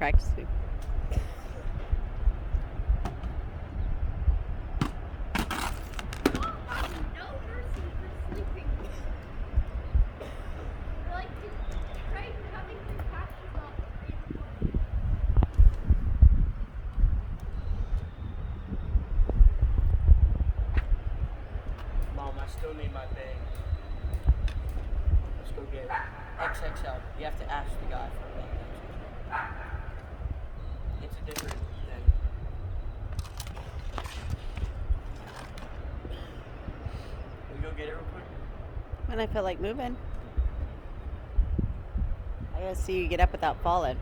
practicing. No mercy for sleeping. Like Craig having compassion about 3 in the morning. Mom, I still need my bag. Let's go get it. XXL. You have to ask the guy for a bag. It's a different thing. Can we go get it real quick? When I feel like moving. I gotta see you get up without falling.